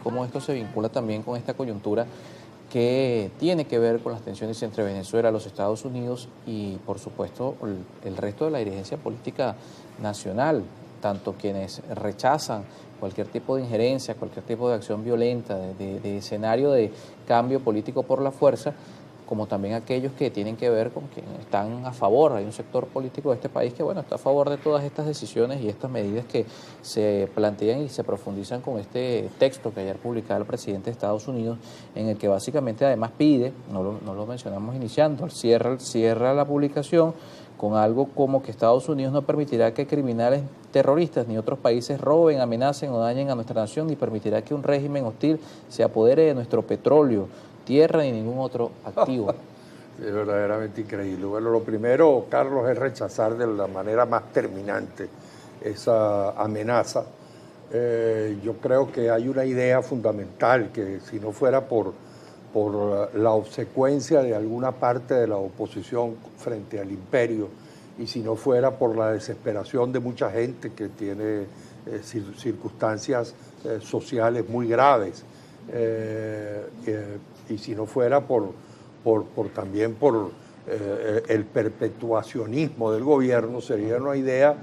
Cómo esto se vincula también con esta coyuntura que tiene que ver con las tensiones entre Venezuela, los Estados Unidos y, por supuesto, el resto de la dirigencia política nacional, tanto quienes rechazan cualquier tipo de injerencia, cualquier tipo de acción violenta, de escenario de cambio político por la fuerza, como también aquellos que tienen que ver con quienes están a favor. Hay un sector político de este país que, bueno, está a favor de todas estas decisiones y estas medidas que se plantean y se profundizan con este texto que ayer publicaba el presidente de Estados Unidos, en el que básicamente además pide, no lo mencionamos iniciando, cierra la publicación con algo como que Estados Unidos no permitirá que criminales terroristas ni otros países roben, amenacen o dañen a nuestra nación, ni permitirá que un régimen hostil se apodere de nuestro petróleo, tierra ni ningún otro activo. Es verdaderamente increíble. Bueno, lo primero, Carlos, es rechazar de la manera más terminante esa amenaza. Yo creo que hay una idea fundamental que si no fuera por la obsecuencia de alguna parte de la oposición frente al imperio y si no fuera por la desesperación de mucha gente que tiene circunstancias sociales muy graves, y si no fuera también por el perpetuacionismo del gobierno, sería una idea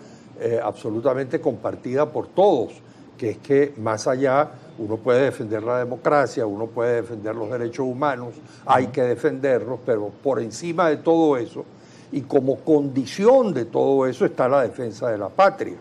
absolutamente compartida por todos, que es que más allá uno puede defender la democracia, uno puede defender los derechos humanos, hay que defenderlos, pero por encima de todo eso y como condición de todo eso está la defensa de la patria.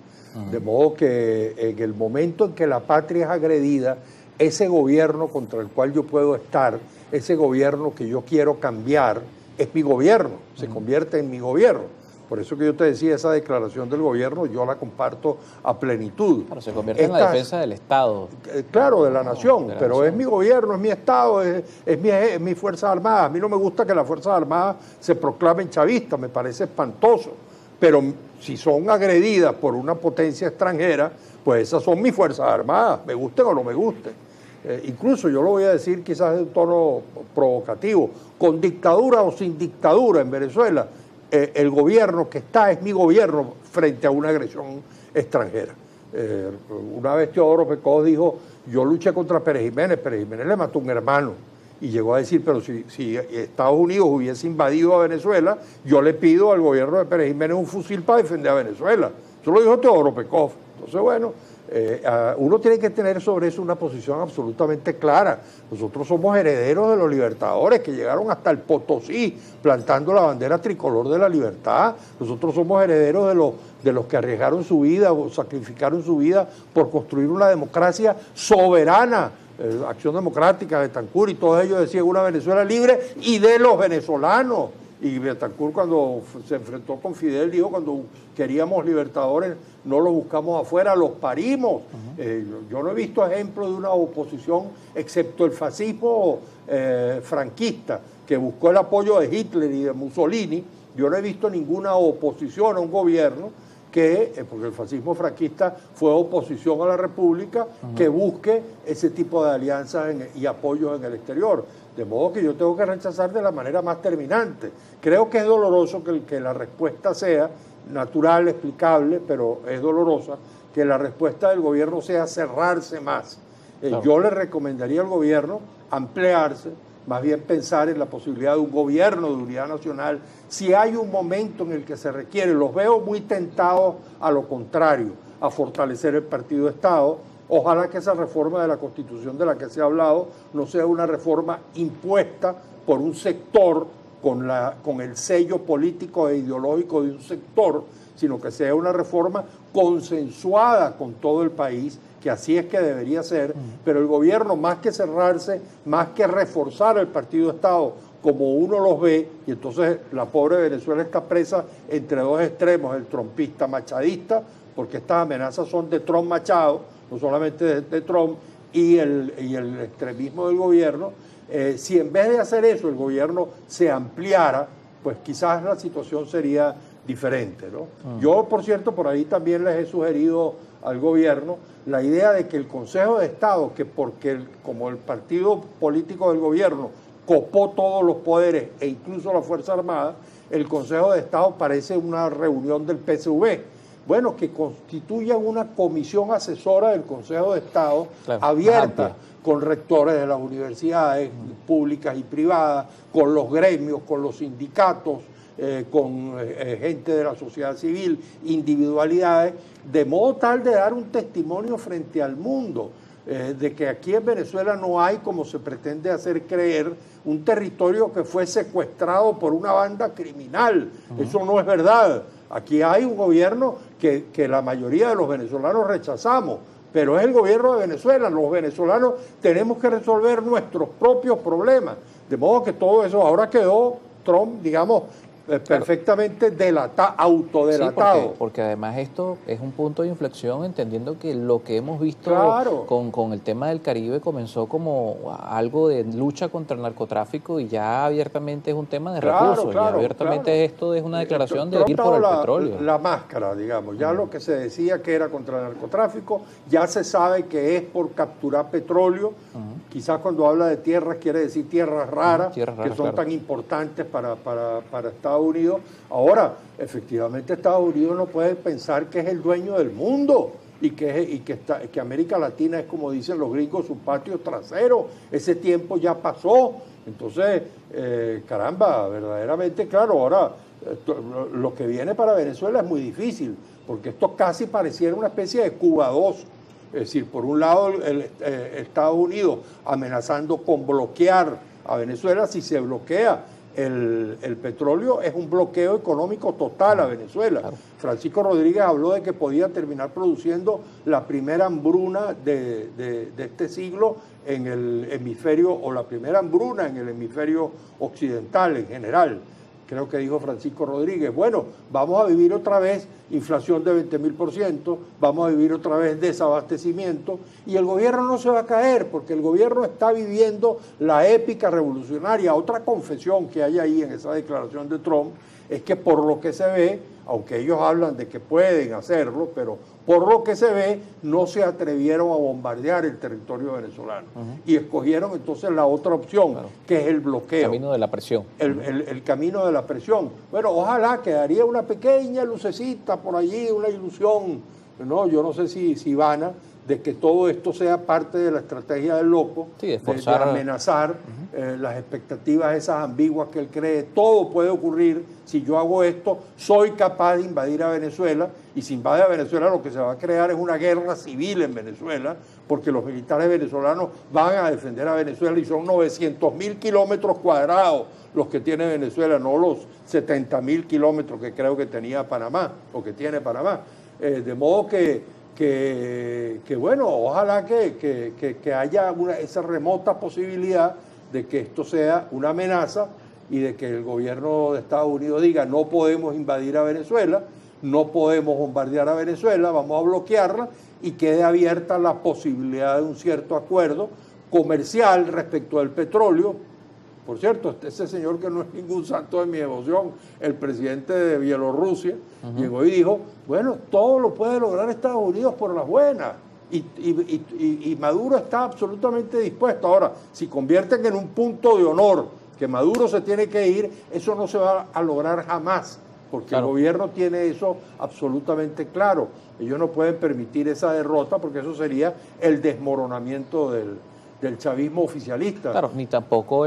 De modo que en el momento en que la patria es agredida, ese gobierno contra el cual yo puedo estar, ese gobierno que yo quiero cambiar, es mi gobierno, se convierte en mi gobierno. Por eso que yo te decía, esa declaración del gobierno, yo la comparto a plenitud. Claro, se convierte en la defensa del Estado. Claro, de la nación, pero es mi gobierno, es mi Estado, es mi Fuerzas Armadas. A mí no me gusta que las Fuerzas Armadas se proclamen chavistas, me parece espantoso. Pero si son agredidas por una potencia extranjera, pues esas son mis Fuerzas Armadas, me gusten o no me gusten. Incluso yo lo voy a decir quizás de un tono provocativo, con dictadura o sin dictadura en Venezuela, el gobierno que está es mi gobierno frente a una agresión extranjera. Una vez Teodoro Pecó dijo, yo luché contra Pérez Jiménez le mató un hermano, y llegó a decir, pero si Estados Unidos hubiese invadido a Venezuela, yo le pido al gobierno de Pérez Jiménez un fusil para defender a Venezuela. Eso lo dijo Teodoro Pecó. Entonces, bueno, uno tiene que tener sobre eso una posición absolutamente clara. Nosotros somos herederos de los libertadores que llegaron hasta el Potosí plantando la bandera tricolor de la libertad. Nosotros somos herederos de los que arriesgaron su vida o sacrificaron su vida por construir una democracia soberana. Acción Democrática, Betancur y todos ellos decían una Venezuela libre y de los venezolanos. Y Betancur, cuando se enfrentó con Fidel, dijo, cuando queríamos libertadores no los buscamos afuera, los parimos. Yo no he visto ejemplo de una oposición, excepto el fascismo franquista, que buscó el apoyo de Hitler y de Mussolini. Yo no he visto ninguna oposición a un gobierno porque el fascismo franquista fue oposición a la República, que busque ese tipo de alianzas y apoyos en el exterior. De modo que yo tengo que rechazar de la manera más terminante. Creo que es doloroso que la respuesta sea natural, explicable, pero es dolorosa, que la respuesta del gobierno sea cerrarse más. Claro. Yo le recomendaría al gobierno ampliarse, más bien pensar en la posibilidad de un gobierno de unidad nacional, si hay un momento en el que se requiere. Los veo muy tentados a lo contrario, a fortalecer el partido Estado. Ojalá que esa reforma de la Constitución de la que se ha hablado no sea una reforma impuesta por un sector con el sello político e ideológico de un sector, sino que sea una reforma consensuada con todo el país, que así es que debería ser, pero el gobierno, más que cerrarse, más que reforzar el partido Estado, como uno los ve, y entonces la pobre Venezuela está presa entre dos extremos, el trompista machadista, porque estas amenazas son de Trump Machado, no solamente de Trump, y el extremismo del gobierno. Si en vez de hacer eso el gobierno se ampliara, pues quizás la situación sería diferente, ¿no? Yo, por cierto, por ahí también les he sugerido al gobierno la idea de que el Consejo de Estado, que como el partido político del gobierno copó todos los poderes e incluso la Fuerza Armada, el Consejo de Estado parece una reunión del PSV. Bueno, que constituyan una comisión asesora del Consejo de Estado, claro, abierta, con rectores de las universidades públicas y privadas, con los gremios, con los sindicatos, con gente de la sociedad civil, individualidades, de modo tal de dar un testimonio frente al mundo de que aquí en Venezuela no hay, como se pretende hacer creer, un territorio que fue secuestrado por una banda criminal. Eso no es verdad. Aquí hay un gobierno que la mayoría de los venezolanos rechazamos, pero es el gobierno de Venezuela. Los venezolanos tenemos que resolver nuestros propios problemas. De modo que todo eso ahora quedó Trump, digamos, perfectamente autodelatado. Sí, porque además esto es un punto de inflexión, entendiendo que lo que hemos visto con el tema del Caribe comenzó como algo de lucha contra el narcotráfico y ya abiertamente es un tema de recursos, ya abiertamente esto es una declaración de ir por el petróleo. La máscara, digamos, ya lo que se decía que era contra el narcotráfico, ya se sabe que es por capturar petróleo. Quizás cuando habla de tierras quiere decir tierras raras, que son tan importantes para Estados Unidos. Ahora, efectivamente, Estados Unidos no puede pensar que es el dueño del mundo y que América Latina es, como dicen los gringos, su patio trasero. Ese tiempo ya pasó. Entonces, caramba, verdaderamente, claro, ahora lo que viene para Venezuela es muy difícil, porque esto casi pareciera una especie de Cuba 2. Es decir, por un lado, Estados Unidos amenazando con bloquear a Venezuela. Si se bloquea el petróleo, es un bloqueo económico total a Venezuela. Claro. Francisco Rodríguez habló de que podía terminar produciendo la primera hambruna de este siglo en el hemisferio, o la primera hambruna en el hemisferio occidental en general. Creo que dijo Francisco Rodríguez. Bueno, vamos a vivir otra vez inflación de 20%, vamos a vivir otra vez desabastecimiento, y el gobierno no se va a caer, porque el gobierno está viviendo la épica revolucionaria. Otra confesión que hay ahí en esa declaración de Trump es que, por lo que se ve, aunque ellos hablan de que pueden hacerlo, pero por lo que se ve, no se atrevieron a bombardear el territorio venezolano. Y escogieron entonces la otra opción, que es el bloqueo. El camino de la presión. El camino de la presión. Bueno, ojalá quedaría una pequeña lucecita por allí, una ilusión, ¿no? Yo no sé si vana, de que todo esto sea parte de la estrategia del loco, de amenazar las expectativas esas ambiguas que él cree. Todo puede ocurrir. Si yo hago esto, soy capaz de invadir a Venezuela, y si invade a Venezuela lo que se va a crear es una guerra civil en Venezuela, porque los militares venezolanos van a defender a Venezuela, y son 900.000 kilómetros cuadrados los que tiene Venezuela, no los 70.000 kilómetros que creo que tenía Panamá, o que tiene Panamá. De modo que bueno, ojalá que haya esa remota posibilidad de que esto sea una amenaza, y de que el gobierno de Estados Unidos diga: no podemos invadir a Venezuela, no podemos bombardear a Venezuela, vamos a bloquearla, y quede abierta la posibilidad de un cierto acuerdo comercial respecto al petróleo. Por cierto, ese señor, que no es ningún santo de mi devoción, el presidente de Bielorrusia, llegó y dijo: bueno, todo lo puede lograr Estados Unidos por las buenas. Y Maduro está absolutamente dispuesto. Ahora, si convierten en un punto de honor que Maduro se tiene que ir, eso no se va a lograr jamás, porque el gobierno tiene eso absolutamente claro. Ellos no pueden permitir esa derrota, porque eso sería el desmoronamiento del chavismo oficialista. Claro, ni tampoco